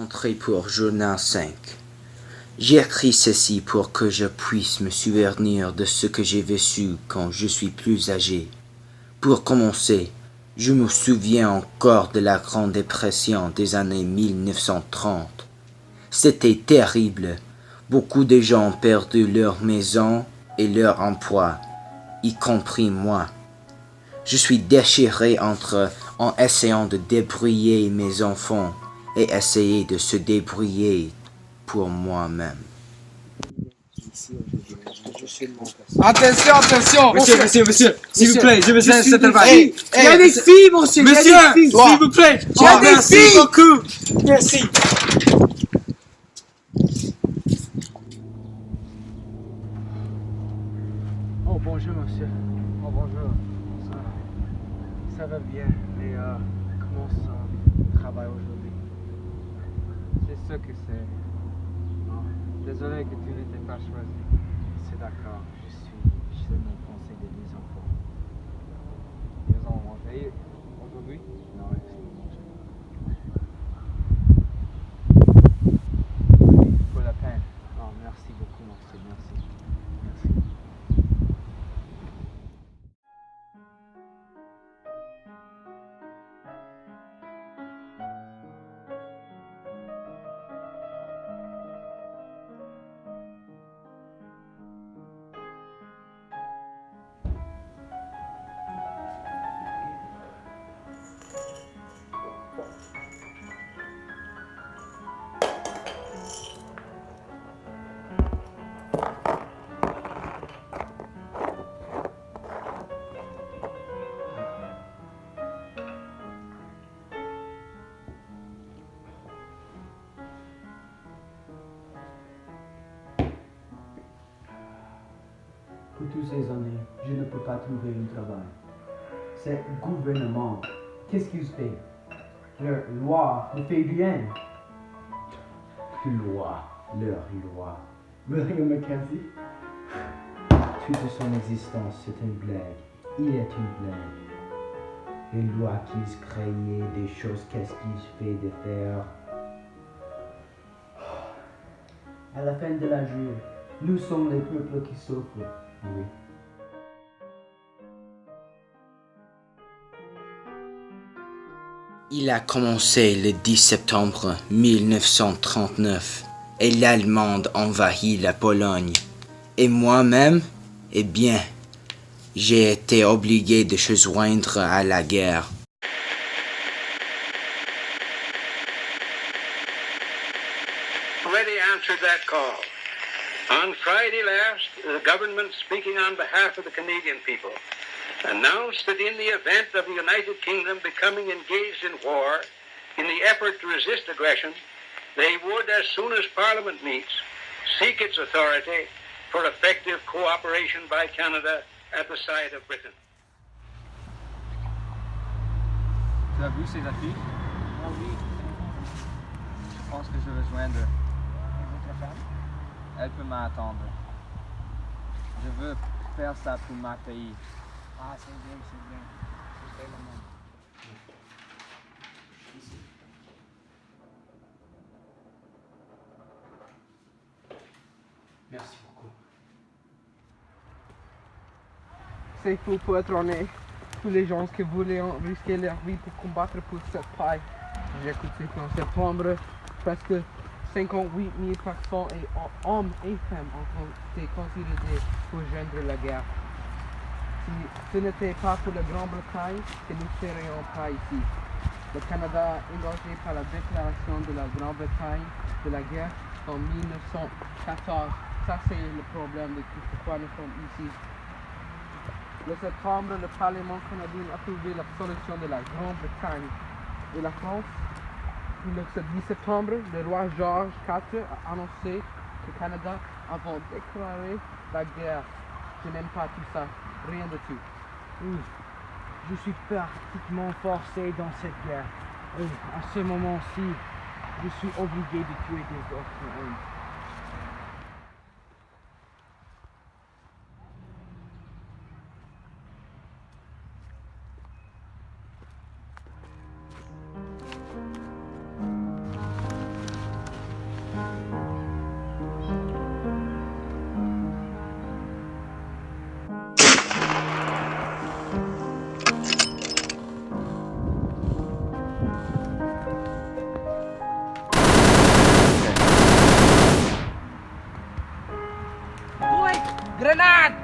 Entrée pour journal 5. J'écris ceci pour que je puisse me souvenir de ce que j'ai vécu quand je suis plus âgé. Pour commencer, je me souviens encore de la Grande Dépression des années 1930. C'était terrible. Beaucoup de gens ont perdu leur maison et leur emploi, y compris moi. Je suis déchiré en essayant de débrouiller mes enfants et essayer de se débrouiller pour moi-même. Attention, attention! Monsieur, s'il vous plaît, je me suis cette travail. Il y a des filles, monsieur! Il y a Monsieur, des filles! s'il vous plaît, Il y a des merci filles. beaucoup. Merci. Oh bonjour monsieur. Oh bonjour. Ça va bien, mais comment ça travaille aujourd'hui? C'est ce que c'est. Non, désolé que tu n'étais pas choisi. C'est d'accord, je suis seulement pensé de mes enfants. Ils ont mangé aujourd'hui? Non, ils ont mangé. Pour la peine. Non, merci beaucoup, merci. Merci. Pour toutes ces années, je ne peux pas trouver un travail. Ce gouvernement, qu'est-ce qu'il fait? Leur loi ne fait rien. Leur loi. William Mackenzie? Toute son existence, c'est une blague. Il est une blague. Les lois qu'ils créaient, des choses qu'est-ce qu'ils fait de faire. À la fin de la journée, nous sommes les peuples qui souffrent. Oui. Il a commencé le 10 septembre 1939 et l'Allemande envahit la Pologne. Et moi-même, eh bien, j'ai été obligé de se joindre à la guerre. Already answered that call. On Friday last, the government, speaking on behalf of the Canadian people, announced that in the event of the United Kingdom becoming engaged in war, in the effort to resist aggression, they would, as soon as Parliament meets, seek its authority for effective cooperation by Canada at the side of Britain. Tu as vu ces affiches? Ah oui. Je pense que je vais joindre. Votre femme? Elle peut m'attendre. Je veux faire ça pour ma pays. Ah, c'est bien. Je fais le même. Merci beaucoup. C'est fou pour être honnête. Tous les gens qui voulaient risquer leur vie pour combattre pour cette paille. J'ai écouté qu'en septembre, presque 58 000 personnes, hommes et femmes, ont été considérés pour joindre la guerre. Si ce n'était pas pour la Grande-Bretagne, que nous ne serions pas ici. Le Canada, engagé par la déclaration de la Grande-Bretagne de la guerre en 1914, ça c'est le problème de tout pourquoi nous sommes ici. Le septembre, le Parlement canadien a trouvé la solution de la Grande-Bretagne et la France. Le 10 septembre, le roi George IV a annoncé que le Canada avait déclaré la guerre. Je n'aime pas tout ça, rien de tout. Oui, je suis pratiquement forcé dans cette guerre. Et à ce moment-ci, je suis obligé de tuer des autres hommes. Grenade!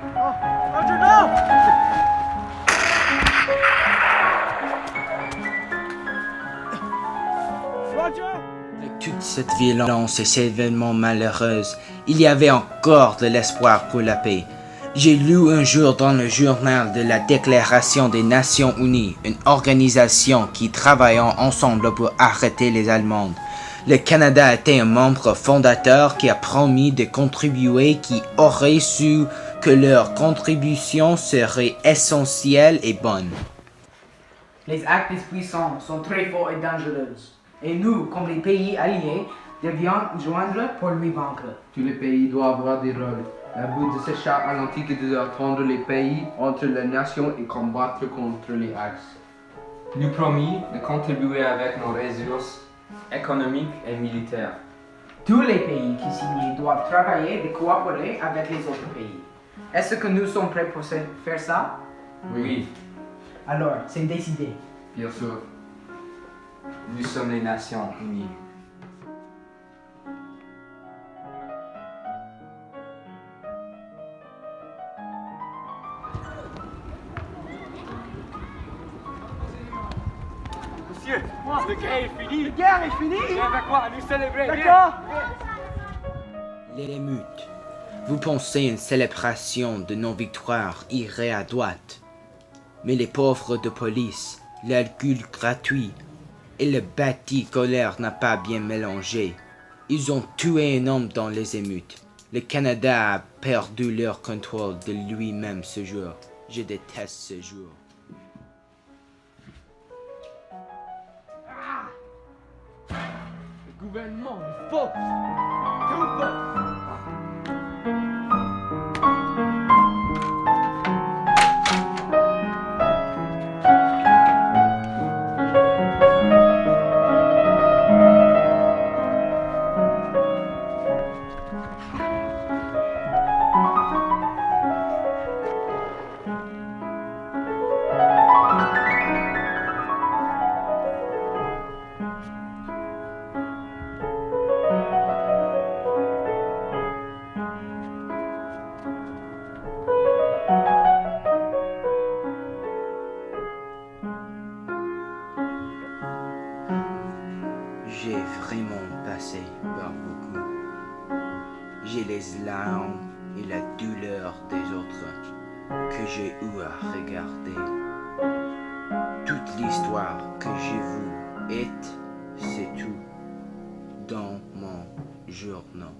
Avec toute cette violence et ces événements malheureux, il y avait encore de l'espoir pour la paix. J'ai lu un jour dans le journal de la Déclaration des Nations Unies, une organisation qui travaille ensemble pour arrêter les Allemands. Le Canada était un membre fondateur qui a promis de contribuer, qui aurait su que leur contribution serait essentielle et bonne. Les actes des puissants sont très forts et dangereux. Et nous, comme les pays alliés, devions joindre pour lui vaincre. Tous les pays doivent avoir des rôles. Le but de ce charte atlantique est de défendre les pays entre les nations et combattre contre les axes. Nous promis de contribuer avec nos ressources économiques et militaires. Tous les pays qui signent doivent travailler et coopérer avec les autres pays. Est-ce que nous sommes prêts pour faire ça? Oui, Alors, c'est décidé. bien sûr. Nous sommes les Nations Unies. Monsieur, le guerre est fini. La guerre est finie! Viens avec moi, nous célébrer. D'accord! L'émeute. Vous pensez une célébration de nos victoires irait à droite. Mais les pauvres de police, l'alcool gratuit et le bâti colère n'a pas bien mélangé. Ils ont tué un homme dans les émeutes. Le Canada a perdu leur contrôle de lui-même ce jour. Je déteste ce jour. Le gouvernement est faux! Tout faux! J'ai vraiment passé par beaucoup. J'ai les larmes et la douleur des autres que j'ai eu à regarder. Toute l'histoire que je vous êtes, c'est tout dans mon journal.